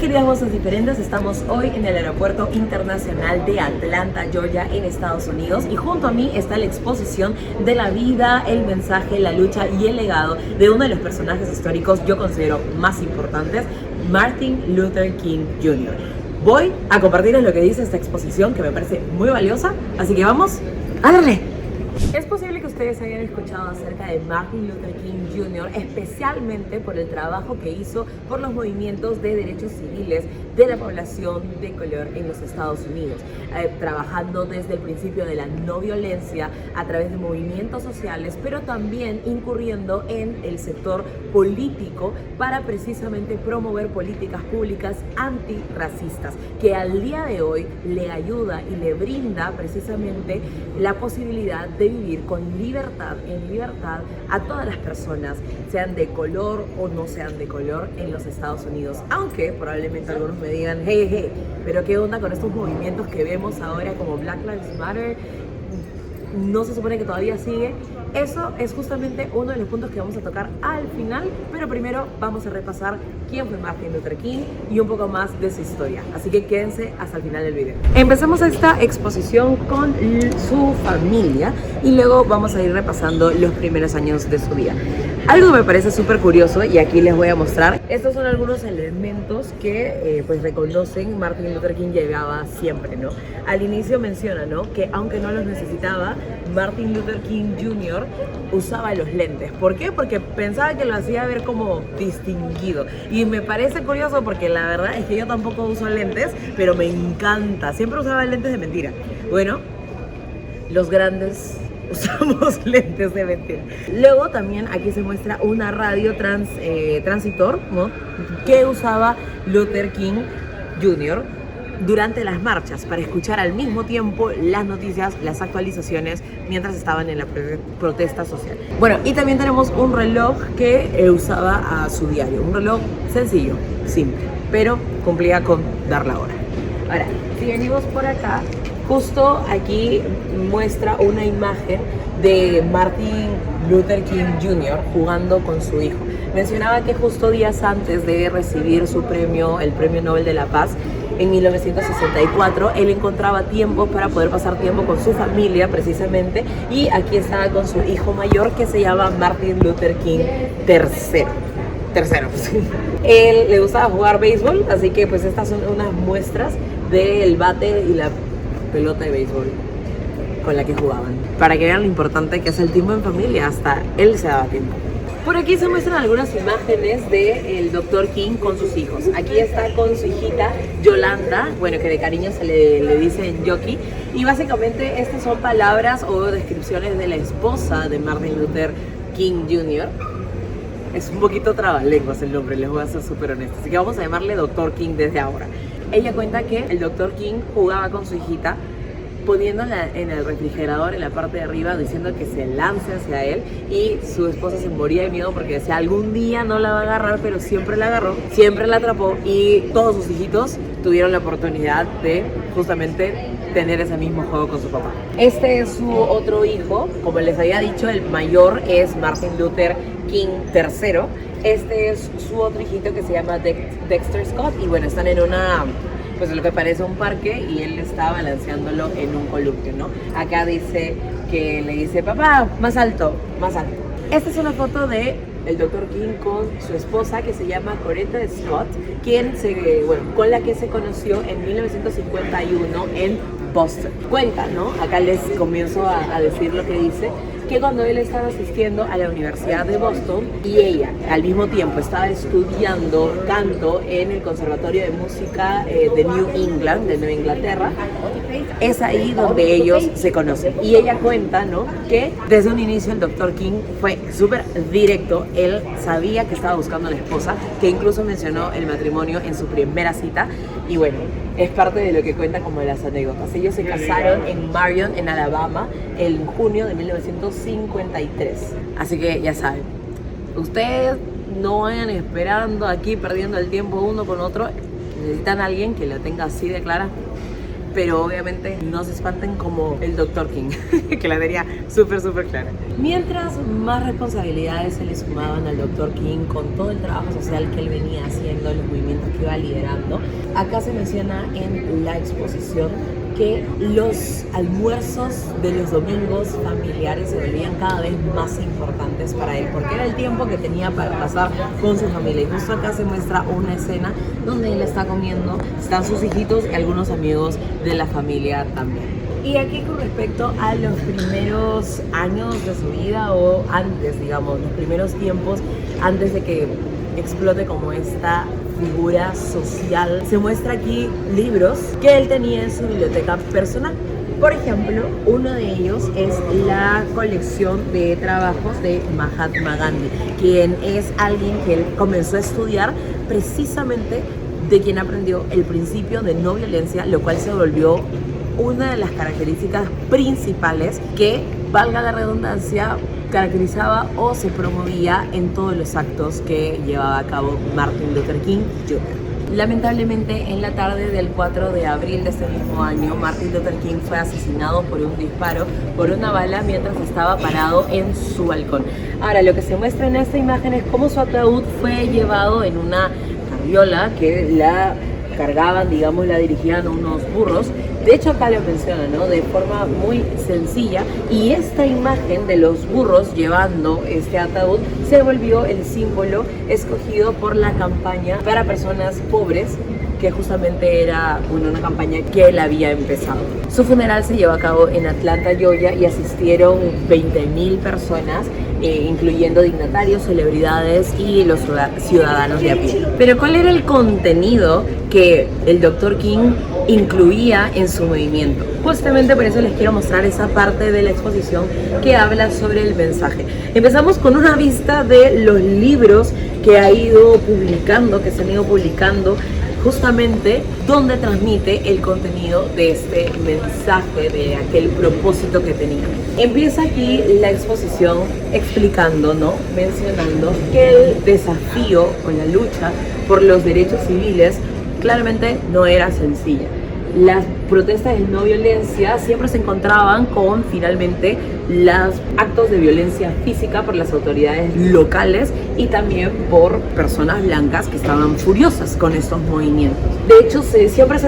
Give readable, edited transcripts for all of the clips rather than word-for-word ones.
queridas voces diferentes, estamos hoy en el Aeropuerto Internacional de Atlanta, Georgia, en Estados Unidos, y junto a mí está la exposición de la vida, el mensaje, la lucha y el legado de uno de los personajes históricos yo considero más importantes, Martin Luther King Jr. Voy a compartirles lo que dice esta exposición, que me parece muy valiosa, así que vamos a darle. Es posible que ustedes hayan escuchado acerca de Martin Luther King Jr., especialmente por el trabajo que hizo por los movimientos de derechos civiles de la población de color en los Estados Unidos, trabajando desde el principio de la no violencia a través de movimientos sociales, pero también incurriendo en el sector político para precisamente promover políticas públicas antirracistas, que al día de hoy le ayuda y le brinda precisamente la posibilidad de vivir con libertad, en libertad, a todas las personas, sean de color o no sean de color en los Estados Unidos. Aunque probablemente algunos me digan, hey, pero qué onda con estos movimientos que vemos ahora como Black Lives Matter, no se supone que todavía sigue. Eso es justamente uno de los puntos que vamos a tocar al final, pero primero vamos a repasar quién fue Martin Luther King y un poco más de su historia, así que quédense hasta el final del video. Empezamos esta exposición con su familia y luego vamos a ir repasando los primeros años de su vida. Algo que me parece súper curioso, y aquí les voy a mostrar, estos son algunos elementos que pues reconocen Martin Luther King llevaba siempre, ¿no? Al inicio menciona, ¿no?, que aunque no los necesitaba, Martin Luther King Jr. usaba los lentes. ¿Por qué? Porque pensaba que lo hacía ver como distinguido. Y me parece curioso porque la verdad es que yo tampoco uso lentes, pero me encanta. Siempre usaba lentes de mentira. Bueno, los grandes usamos lentes de mentira. Luego también aquí se muestra una radio transitor, ¿no?, que usaba Luther King Jr. durante las marchas para escuchar al mismo tiempo las noticias, las actualizaciones mientras estaban en la protesta social. Bueno, y también tenemos un reloj que usaba a su diario, un reloj sencillo, simple, pero cumplía con dar la hora. Ahora, si venimos por acá, justo aquí muestra una imagen de Martin Luther King Jr. jugando con su hijo. Mencionaba que justo días antes de recibir su premio, el Premio Nobel de la Paz, en 1964, él encontraba tiempo para poder pasar tiempo con su familia precisamente, y aquí estaba con su hijo mayor que se llama Martin Luther King III. Pues. Él le gustaba jugar béisbol, así que pues estas son unas muestras del bate y la pelota de béisbol con la que jugaban, para que vean lo importante que es el tiempo en familia. Hasta él se daba tiempo. Por aquí se muestran algunas imágenes del Dr. King con sus hijos. Aquí está con su hijita Yolanda, bueno, que de cariño se le dice Yoki. Y básicamente estas son palabras o descripciones de la esposa de Martin Luther King Jr. Es un poquito trabalenguas el nombre, les voy a ser súper honesta. Así que vamos a llamarle Dr. King desde ahora. Ella cuenta que el Dr. King jugaba con su hijita, poniéndola en el refrigerador en la parte de arriba, diciendo que se lance hacia él, y su esposa se moría de miedo porque decía algún día no la va a agarrar, pero siempre la agarró, siempre la atrapó, y todos sus hijitos tuvieron la oportunidad de justamente tener ese mismo juego con su papá. Este es su otro hijo, como les había dicho, el mayor es Martin Luther King III. Este es su otro hijito que se llama Dexter Scott, y bueno, están en pues lo que parece un parque, y él está balanceándolo en un columpio, ¿no? Acá dice que le dice, papá, más alto, más alto. Esta es una foto de el Dr. King con su esposa, que se llama Coretta Scott, con la que se conoció en 1951 en Boston. Cuenta, ¿no? Acá les comienzo a decir lo que dice, que cuando él estaba asistiendo a la Universidad de Boston y ella al mismo tiempo estaba estudiando canto en el Conservatorio de Música de New England, de Nueva Inglaterra, es ahí donde ellos se conocen. Y ella cuenta, ¿no?, que desde un inicio el Dr. King fue súper directo. Él sabía que estaba buscando a la esposa, que incluso mencionó el matrimonio en su primera cita, y bueno, es parte de lo que cuenta como de las anécdotas. Ellos se casaron en Marion, en Alabama, en junio de 1953. Así que ya saben, ustedes no vayan esperando aquí, perdiendo el tiempo uno con otro. Necesitan a alguien que lo tenga así de clara. pero obviamente no se espanten como el Dr. King, que la tenía súper clara. Mientras más responsabilidades se le sumaban al Dr. King con todo el trabajo social que él venía haciendo, los movimientos que iba liderando, acá se menciona en la exposición que los almuerzos de los domingos familiares se volvían cada vez más importantes para él, porque era el tiempo que tenía para pasar con su familia. Y justo acá se muestra una escena donde él está comiendo, están sus hijitos y algunos amigos de la familia también. Y aquí con respecto a los primeros años de su vida, o antes, digamos, los primeros tiempos antes de que explote como esta figura social, se muestra aquí libros que él tenía en su biblioteca personal. Por ejemplo, uno de ellos es la colección de trabajos de Mahatma Gandhi, quien es alguien que él comenzó a estudiar precisamente de quien aprendió el principio de no violencia, lo cual se volvió una de las características principales que, valga la redundancia, caracterizaba o se promovía en todos los actos que llevaba a cabo Martin Luther King Jr. Lamentablemente, en la tarde del 4 de abril de este mismo año, Martin Luther King fue asesinado por un disparo, por una bala, mientras estaba parado en su balcón. Ahora, lo que se muestra en esta imagen es cómo su ataúd fue llevado en una carriola que la cargaban, digamos, la dirigían unos burros. De hecho, acá lo menciona, ¿no? De forma muy sencilla. Y esta imagen de los burros llevando este ataúd se volvió el símbolo escogido por la campaña para personas pobres, que justamente era una campaña que él había empezado. Su funeral se llevó a cabo en Atlanta, Georgia, y asistieron 20.000 personas, incluyendo dignatarios, celebridades y los ciudadanos de a pie. Pero ¿cuál era el contenido que el Dr. King incluía en su movimiento? Justamente por eso les quiero mostrar esa parte de la exposición que habla sobre el mensaje. Empezamos con una vista de los libros que ha ido publicando, que se han ido publicando, justamente donde transmite el contenido de este mensaje, de aquel propósito que tenía. Empieza aquí la exposición explicando, ¿no? Mencionando que el desafío o la lucha por los derechos civiles claramente no era sencilla. Las protestas de no violencia siempre se encontraban con, finalmente, los actos de violencia física por las autoridades locales y también por personas blancas que estaban furiosas con estos movimientos. De hecho, siempre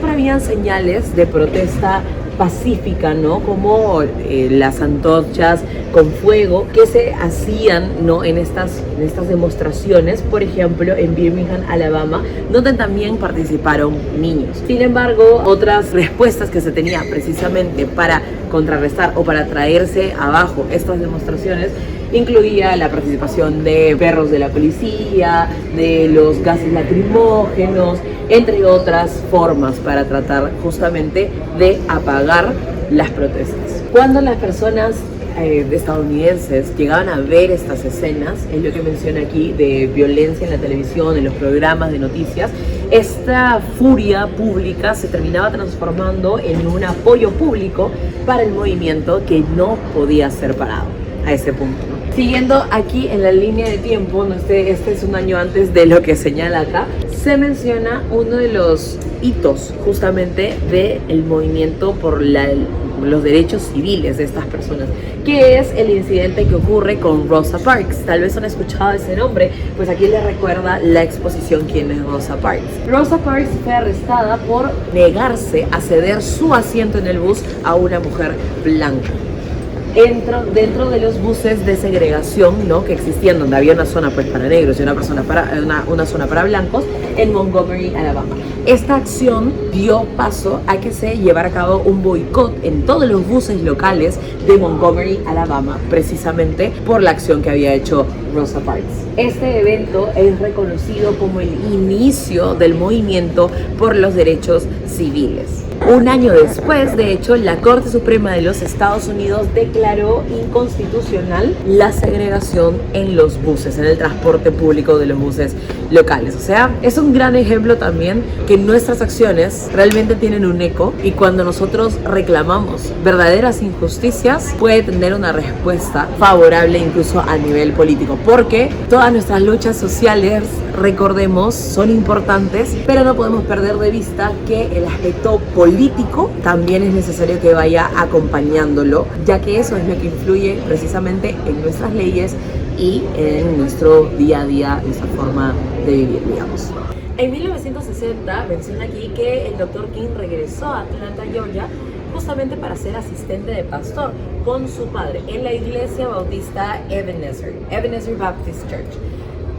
habían señales de protesta pacífica, ¿no? Como las antorchas con fuego que se hacían, ¿no? en estas demostraciones, por ejemplo en Birmingham, Alabama, donde también participaron niños. Sin embargo, otras respuestas que se tenían precisamente para contrarrestar o para traerse abajo estas demostraciones incluía la participación de perros de la policía, de los gases lacrimógenos, entre otras formas para tratar justamente de apagar las protestas. Cuando las personas estadounidenses llegaban a ver estas escenas, es lo que menciona aquí, de violencia en la televisión, en los programas de noticias, esta furia pública se terminaba transformando en un apoyo público para el movimiento que no podía ser parado a ese punto, ¿no? Siguiendo aquí en la línea de tiempo, ¿no? Este es un año antes de lo que señala acá, se menciona uno de los hitos justamente del movimiento por los derechos civiles de estas personas, que es el incidente que ocurre con Rosa Parks. Tal vez han escuchado ese nombre, pues aquí les recuerda la exposición quién es Rosa Parks. Rosa Parks fue arrestada por negarse a ceder su asiento en el bus a una mujer blanca. Dentro de los buses de segregación, ¿no? que existían, donde había una zona pues para negros y una zona para blancos, en Montgomery, Alabama. Esta acción dio paso a que se llevara a cabo un boicot en todos los buses locales de Montgomery, Alabama, precisamente por la acción que había hecho Rosa Parks. Este evento es reconocido como el inicio del movimiento por los derechos civiles. Un año después, de hecho, la Corte Suprema de los Estados Unidos declaró inconstitucional la segregación en los buses, en el transporte público de los buses locales. O sea, es un gran ejemplo también que nuestras acciones realmente tienen un eco, y cuando nosotros reclamamos verdaderas injusticias puede tener una respuesta favorable incluso a nivel político, porque todas nuestras luchas sociales, recordemos, son importantes, pero no podemos perder de vista que el aspecto político también es necesario que vaya acompañándolo, ya que eso es lo que influye precisamente en nuestras leyes y en nuestro día a día, nuestra forma de vivir, digamos. En 1960 menciona aquí que el Dr. King regresó a Atlanta, Georgia, justamente para ser asistente de pastor con su padre en la iglesia bautista Ebenezer Baptist Church.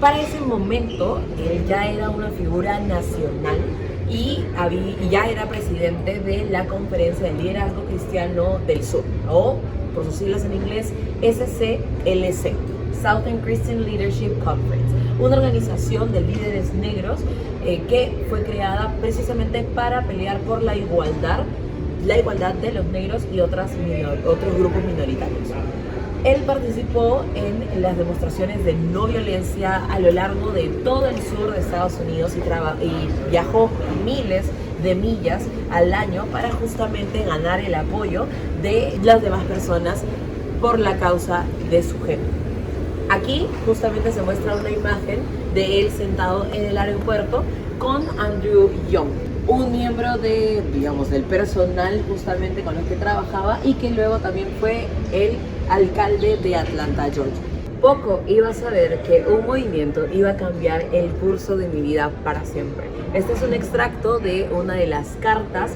Para ese momento, él ya era una figura nacional y ya era presidente de la Conferencia de Liderazgo Cristiano del Sur, o por sus siglas en inglés, SCLC, Southern Christian Leadership Conference, una organización de líderes negros que fue creada precisamente para pelear por la igualdad de los negros y otros grupos minoritarios. Él participó en las demostraciones de no violencia a lo largo de todo el sur de Estados Unidos y viajó miles de millas al año para justamente ganar el apoyo de las demás personas por la causa de su género. Aquí justamente se muestra una imagen de él sentado en el aeropuerto con Andrew Young, un miembro del personal justamente con el que trabajaba y que luego también fue el alcalde de Atlanta, Georgia. Poco iba a saber que un movimiento iba a cambiar el curso de mi vida para siempre. Este es un extracto de una de las cartas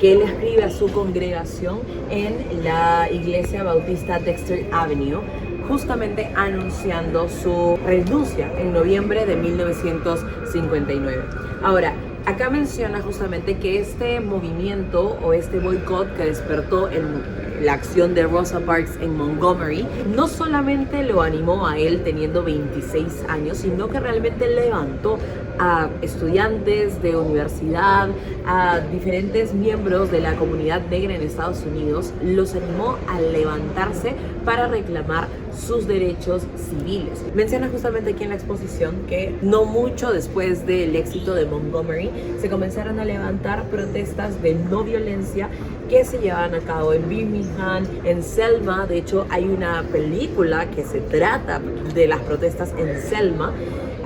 que él escribe a su congregación en la iglesia bautista Dexter Avenue, justamente anunciando su renuncia en noviembre de 1959. Ahora, acá menciona justamente que este movimiento o este boicot que despertó en la acción de Rosa Parks en Montgomery no solamente lo animó a él teniendo 26 años, sino que realmente levantó a estudiantes de universidad, a diferentes miembros de la comunidad negra en Estados Unidos, los animó a levantarse para reclamar sus derechos civiles. Menciona justamente aquí en la exposición que no mucho después del éxito de Montgomery se comenzaron a levantar protestas de no violencia que se llevaban a cabo en Birmingham, en Selma. De hecho, hay una película que se trata de las protestas en Selma,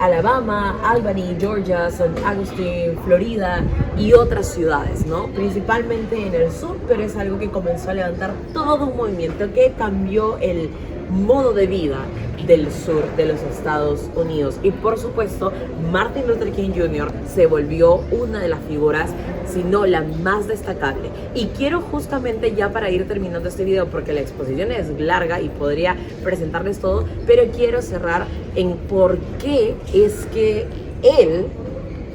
Alabama, Albany, Georgia, St. Augustine, Florida y otras ciudades, ¿no? Principalmente en el sur, pero es algo que comenzó a levantar todo un movimiento que cambió el modo de vida del sur de los Estados Unidos. Y por supuesto, Martin Luther King Jr. se volvió una de las figuras, si no la más destacable. Y quiero justamente, ya para ir terminando este video, porque la exposición es larga y podría presentarles todo, pero quiero cerrar en por qué es que él,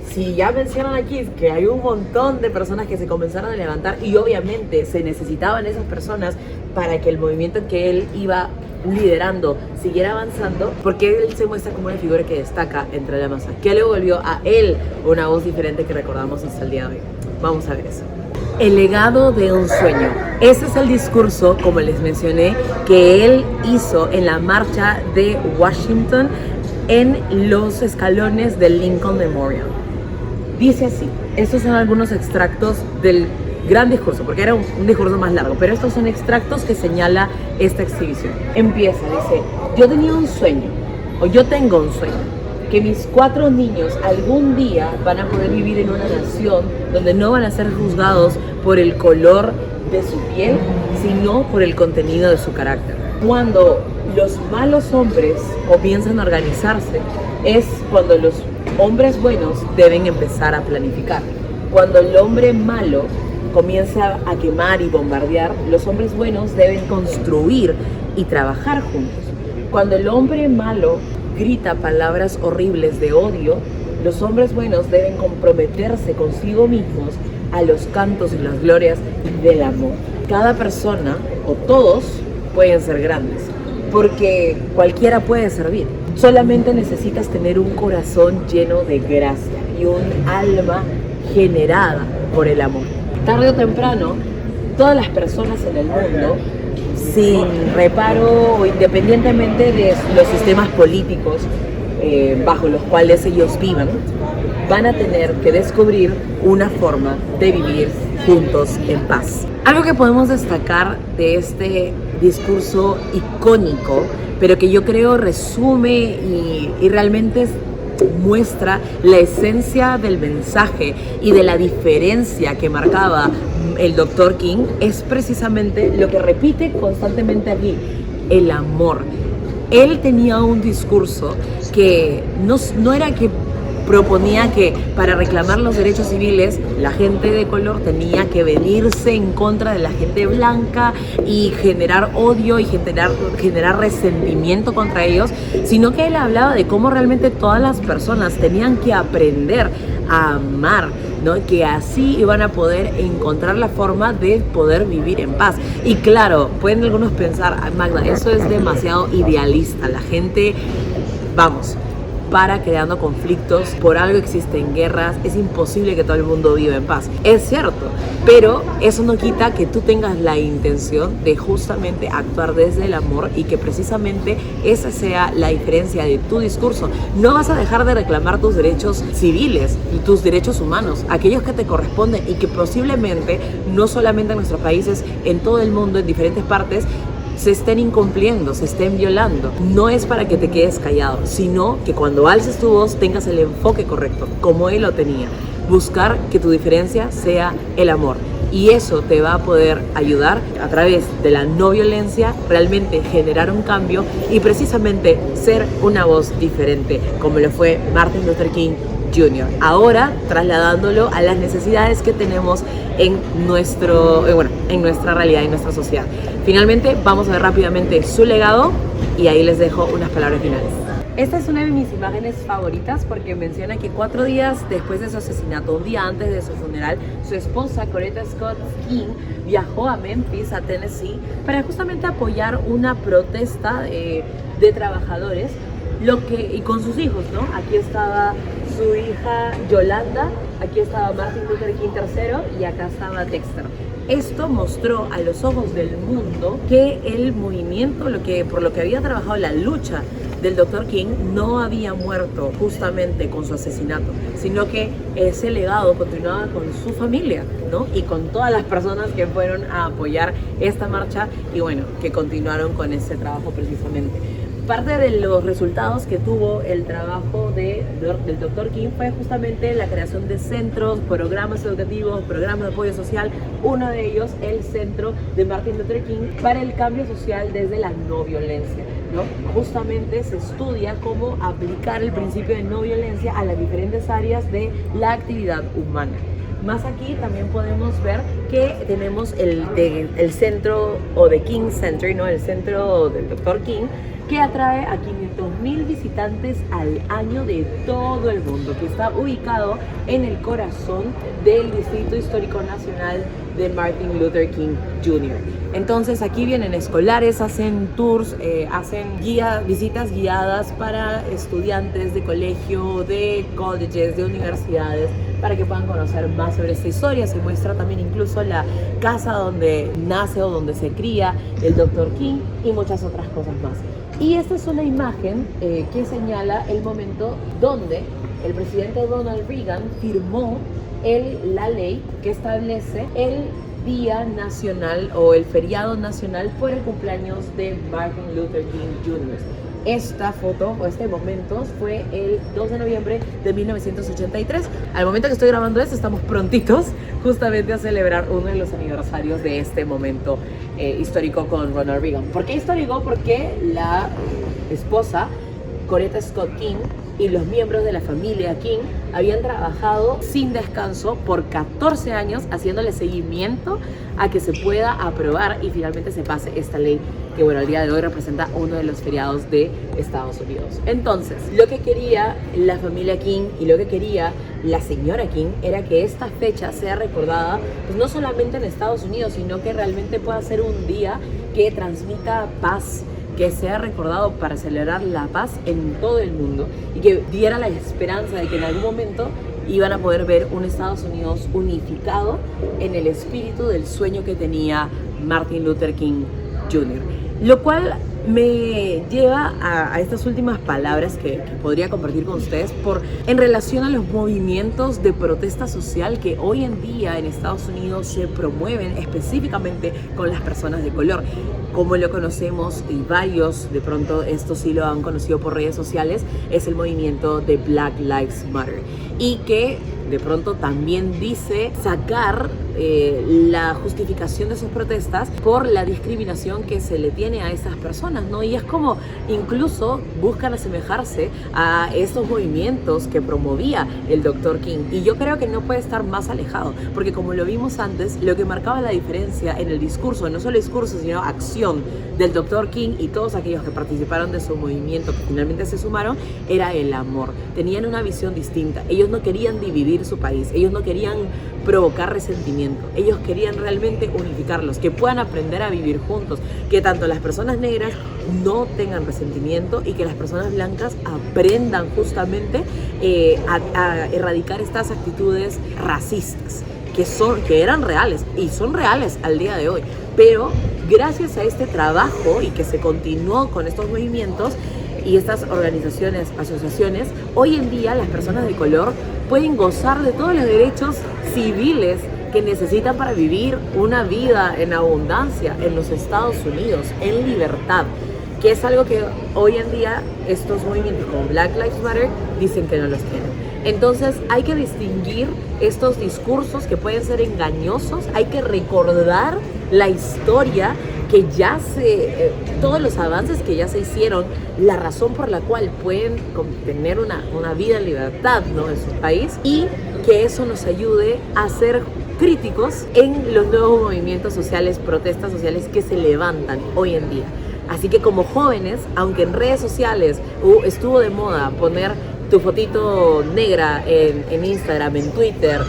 si ya mencionan aquí que hay un montón de personas que se comenzaron a levantar y obviamente se necesitaban esas personas para que el movimiento que él iba liderando siguiera avanzando, porque él se muestra como una figura que destaca entre la masa, que le volvió a él una voz diferente que recordamos hasta el día de hoy. Vamos a ver eso. El legado de un sueño. Ese es el discurso, como les mencioné, que él hizo en la marcha de Washington en los escalones del Lincoln Memorial. Dice así, estos son algunos extractos del gran discurso, porque era un discurso más largo, pero estos son extractos que señala esta exhibición. Empieza, dice: yo tenía un sueño, o yo tengo un sueño, que mis 4 niños algún día van a poder vivir en una nación donde no van a ser juzgados por el color de su piel, sino por el contenido de su carácter. Cuando los malos hombres comienzan a organizarse, es cuando los hombres buenos deben empezar a planificar. Cuando el hombre malo comienza a quemar y bombardear, los hombres buenos deben construir y trabajar juntos. Cuando el hombre malo grita palabras horribles de odio, los hombres buenos deben comprometerse consigo mismos a los cantos y las glorias del amor. Cada persona, o todos, pueden ser grandes, porque cualquiera puede servir. Solamente necesitas tener un corazón lleno de gracia y un alma generada por el amor. tarde o temprano, todas las personas en el mundo, sin reparo o independientemente de los sistemas políticos bajo los cuales ellos vivan, van a tener que descubrir una forma de vivir juntos en paz. Algo que podemos destacar de este discurso icónico, pero que yo creo resume y realmente muestra la esencia del mensaje y de la diferencia que marcaba el Dr. King, es precisamente lo que repite constantemente aquí: el amor. Él tenía un discurso que no era que proponía que para reclamar los derechos civiles la gente de color tenía que venirse en contra de la gente blanca y generar odio y generar resentimiento contra ellos, sino que él hablaba de cómo realmente todas las personas tenían que aprender a amar, ¿no? Que así iban a poder encontrar la forma de poder vivir en paz. Y claro, pueden algunos pensar: Magda, eso es demasiado idealista, la gente, para creando conflictos, por algo existen guerras, es imposible que todo el mundo viva en paz. Es cierto, pero eso no quita que tú tengas la intención de justamente actuar desde el amor y que precisamente esa sea la diferencia de tu discurso. No vas a dejar de reclamar tus derechos civiles, tus derechos humanos, aquellos que te corresponden y que posiblemente no solamente en nuestros países, en todo el mundo, en diferentes partes, se estén incumpliendo, se estén violando. No es para que te quedes callado, sino que cuando alces tu voz tengas el enfoque correcto, como él lo tenía. Buscar que tu diferencia sea el amor. Y eso te va a poder ayudar a través de la no violencia, realmente generar un cambio y precisamente ser una voz diferente, como lo fue Martin Luther King Jr. Ahora trasladándolo a las necesidades que tenemos en nuestra realidad, en nuestra sociedad. Finalmente vamos a ver rápidamente su legado y ahí les dejo unas palabras finales. Esta es una de mis imágenes favoritas porque menciona que 4 días después de su asesinato, un día antes de su funeral, su esposa Coretta Scott King viajó a Memphis, a Tennessee, para justamente apoyar una protesta de trabajadores, y con sus hijos, ¿no? Aquí estaba su hija Yolanda, aquí estaba Martin Luther King III y acá estaba Dexter. Esto mostró a los ojos del mundo que el movimiento, por lo que había trabajado la lucha del Dr. King, no había muerto justamente con su asesinato, sino que ese legado continuaba con su familia, ¿no? Y con todas las personas que fueron a apoyar esta marcha y que continuaron con ese trabajo precisamente. Parte de los resultados que tuvo el trabajo del Dr. King fue justamente la creación de centros, programas educativos, programas de apoyo social. Uno de ellos, el Centro de Martin Luther King para el Cambio Social desde la No Violencia, ¿no? Justamente se estudia cómo aplicar el principio de no violencia a las diferentes áreas de la actividad humana. Más aquí también podemos ver que tenemos el centro o de King Center, ¿no? El centro del Dr. King, que atrae a 500,000 visitantes al año de todo el mundo, que está ubicado en el corazón del Distrito Histórico Nacional de Martin Luther King Jr. Entonces aquí vienen escolares, hacen tours, hacen visitas guiadas para estudiantes de colegio, de colleges, de universidades, para que puedan conocer más sobre esta historia. Se muestra también incluso la casa donde nace o donde se cría el Dr. King y muchas otras cosas más. Y esta es una imagen que señala el momento donde el presidente Ronald Reagan firmó la ley que establece el Día Nacional o el feriado nacional por el cumpleaños de Martin Luther King Jr. Esta foto o este momento fue el 2 de noviembre de 1983. Al momento que estoy grabando esto, estamos prontitos justamente a celebrar uno de los aniversarios de este momento histórico con Ronald Reagan. ¿Por qué histórico? Porque la esposa, Coretta Scott King, y los miembros de la familia King habían trabajado sin descanso por 14 años haciéndole seguimiento a que se pueda aprobar y finalmente se pase esta ley que al día de hoy representa uno de los feriados de Estados Unidos. Entonces, lo que quería la familia King y lo que quería la señora King era que esta fecha sea recordada pues no solamente en Estados Unidos, sino que realmente pueda ser un día que transmita paz, que sea recordado para celebrar la paz en todo el mundo y que diera la esperanza de que en algún momento iban a poder ver un Estados Unidos unificado en el espíritu del sueño que tenía Martin Luther King Jr. Lo cual me lleva a estas últimas palabras que podría compartir con ustedes en relación a los movimientos de protesta social que hoy en día en Estados Unidos se promueven específicamente con las personas de color. Como lo conocemos, y varios de pronto esto sí lo han conocido por redes sociales, es el movimiento de Black Lives Matter, y que de pronto también dice sacar la justificación de sus protestas por la discriminación que se le tiene a estas personas, ¿no? Y es como incluso buscan asemejarse a estos movimientos que promovía el Dr. King, y yo creo que no puede estar más alejado, porque como lo vimos antes, lo que marcaba la diferencia en el discurso, no solo discurso sino acción del Dr. King y todos aquellos que participaron de su movimiento, que finalmente se sumaron, era el amor. Tenían una visión distinta. Ellos no querían dividir su país, ellos no querían provocar resentimiento, ellos querían realmente unificarlos, que puedan aprender a vivir juntos, que tanto las personas negras no tengan resentimiento y que las personas blancas aprendan justamente a erradicar estas actitudes racistas que eran reales y son reales al día de hoy, pero gracias a este trabajo y que se continuó con estos movimientos y estas organizaciones, asociaciones, hoy en día las personas de color pueden gozar de todos los derechos civiles que necesitan para vivir una vida en abundancia en los Estados Unidos, en libertad, que es algo que hoy en día estos movimientos como Black Lives Matter dicen que no los tienen. Entonces hay que distinguir estos discursos que pueden ser engañosos, hay que recordar la historia que ya todos los avances que ya se hicieron, la razón por la cual pueden tener una vida en libertad, ¿no?, en su país, y que eso nos ayude a ser críticos en los nuevos movimientos sociales, protestas sociales que se levantan hoy en día. Así que como jóvenes, aunque en redes sociales estuvo de moda poner tu fotito negra en Instagram, en Twitter,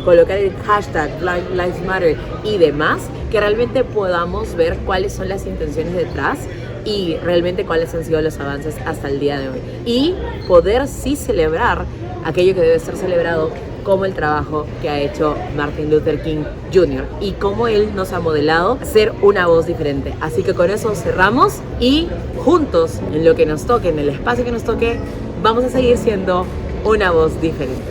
colocar el hashtag Black Lives Matter y demás, que realmente podamos ver cuáles son las intenciones detrás y realmente cuáles han sido los avances hasta el día de hoy. Y poder sí celebrar aquello que debe ser celebrado, como el trabajo que ha hecho Martin Luther King Jr. y cómo él nos ha modelado ser una voz diferente. Así que con eso cerramos y juntos, en lo que nos toque, en el espacio que nos toque, vamos a seguir siendo una voz diferente.